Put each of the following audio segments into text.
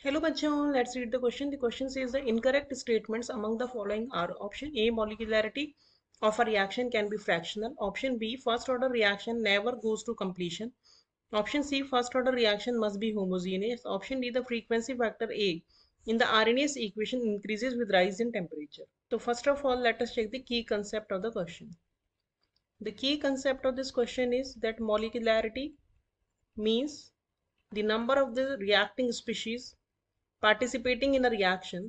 Hello bachon, let's read the question. The question says the incorrect statements among the following are: option A, molecularity of a reaction can be fractional; option B, first order reaction never goes to completion; option C, first order reaction must be homogeneous; option D, the frequency factor A in the Arrhenius equation increases with rise in temperature. So first of all, let us check the key concept of the question. The key concept of this question is that molecularity means the number of the reacting species participating in a reaction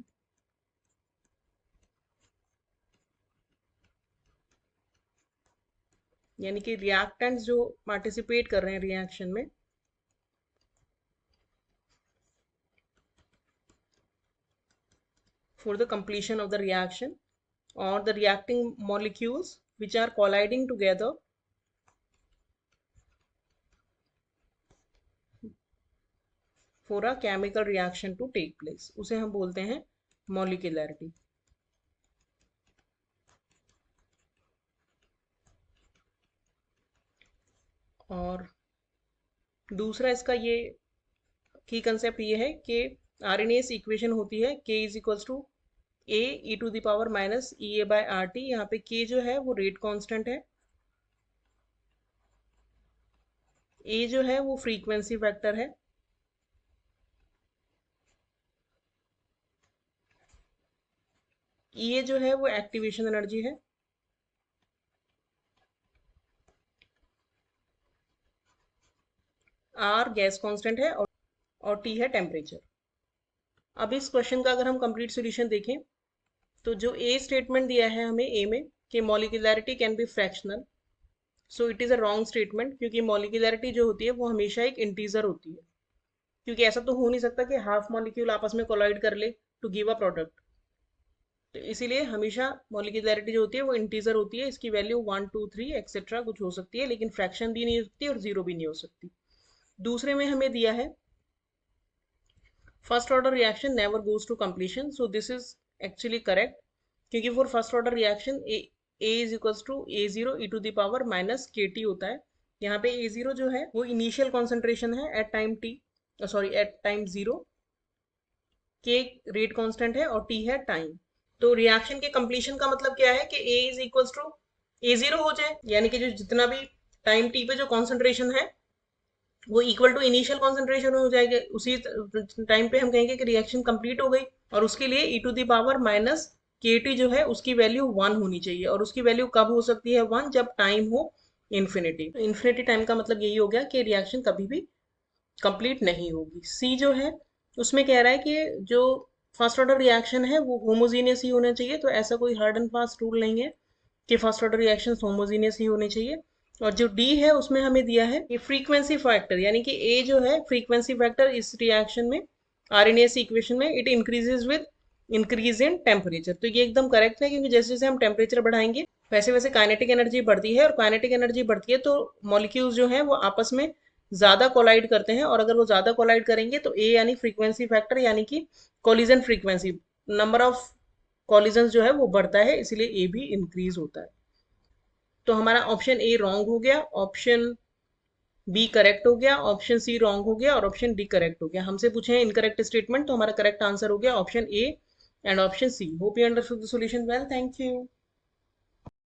यानी कि reactants जो participate कर रहे हैं reaction में for the completion of the reaction or the reacting molecules which are colliding together for a chemical reaction to take place, उसे हम बोलते हैं molecularity. और दूसरा इसका ये की कंसेप्ट ये है कि आरएनएस इक्वेशन होती है k is equals to a e to the power minus E A by R T. यहाँ पे k जो है वो रेट कांस्टेंट है, a जो है वो फ्रीक्वेंसी फैक्टर है, ये जो है वो एक्टिवेशन एनर्जी है, आर गैस कांस्टेंट है और टी है टेम्परेचर. अब इस क्वेश्चन का अगर हम कंप्लीट सॉल्यूशन देखें तो जो ए स्टेटमेंट दिया है हमें ए में कि molecularity can be fractional, so it is a wrong statement क्योंकि मॉलिक्यूलैरिटी जो होती है वो हमेशा एक इंटीजर होती है, क्योंकि ऐसा तो हो नहीं सकता कि हाफ मॉलिक्यूल आपस में कोलाइड कर ले टू गिव अ प्रोडक्ट. तो इसीलिए हमेशा मॉलिक्यूलैरिटी जो होती है वो इंटीजर होती है, इसकी वैल्यू 1 2 3 एक्सेट्रा कुछ हो सकती है, लेकिन फ्रैक्शन भी नहीं हो सकती और जीरो भी नहीं हो सकती. दूसरे में हमें दिया है first order reaction never goes to completion, so this is actually correct क्योंकि for first order reaction A is equals to A zero e to the power minus k t होता है. यहाँ पे ए जीरो जो है वो initial concentration है at time t, sorry at time zero, k rate constant है और टी है टाइम. तो रिएक्शन के कंप्लीशन का मतलब क्या है कि A is equals to A zero हो जाए, यानी कि जो जितना भी टाइम टी पे जो कॉन्सेंट्रेशन है वो इक्वल टू इनिशियल कॉन्सेंट्रेशन हो जाएगा. उसी टाइम पे हम कहेंगे कि रिएक्शन कंप्लीट हो गई, और उसके लिए ई to the power minus k T जो है उसकी वैल्यू 1 होनी चाहिए, और उसकी वैल्यू कब हो सकती है 1, जब टाइम हो इन्फिनिटी. इन्फिनिटी टाइम का मतलब यही हो गया कि रिएक्शन कभी भी कंप्लीट नहीं होगी. सी जो है उसमें कह रहा है कि जो फर्स्ट ऑर्डर रिएक्शन है वो होमोजीनियस ही होना चाहिए, तो ऐसा कोई हार्ड एंड फास्ट रूल नहीं है कि फर्स्ट ऑर्डर रिएक्शन होमोजीनियस ही होने चाहिए. और जो डी है उसमें हमें दिया है कि फ्रीक्वेंसी फैक्टर, यानी कि ए जो है फ्रीक्वेंसी फैक्टर इस रिएक्शन में आरएनएस इक्वेशन में it increases with increase in temperature. तो ये एकदम करेक्ट है क्योंकि जैसे जैसे हम टेम्परेचर बढ़ाएंगे वैसे वैसे काइनेटिक एनर्जी बढ़ती है, और काइनेटिक एनर्जी बढ़ती है तो मॉलिक्यूल्स जो है वो आपस में ज्यादा कोलाइड करते हैं, और अगर वो ज्यादा कोलाइड करेंगे तो ए यानी फ्रीक्वेंसी फैक्टर यानी कि collision frequency, number of collision जो है वो बढ़ता है, इसलिए ए भी इंक्रीज होता है. तो हमारा ऑप्शन ए रॉन्ग हो गया, ऑप्शन बी करेक्ट हो गया, ऑप्शन सी रॉन्ग हो गया और ऑप्शन डी करेक्ट हो गया. हमसे पूछे हैं इनकरेक्ट स्टेटमेंट, तो हमारा करेक्ट आंसर हो गया option A and option C. Hope you understood the solution well. Thank you.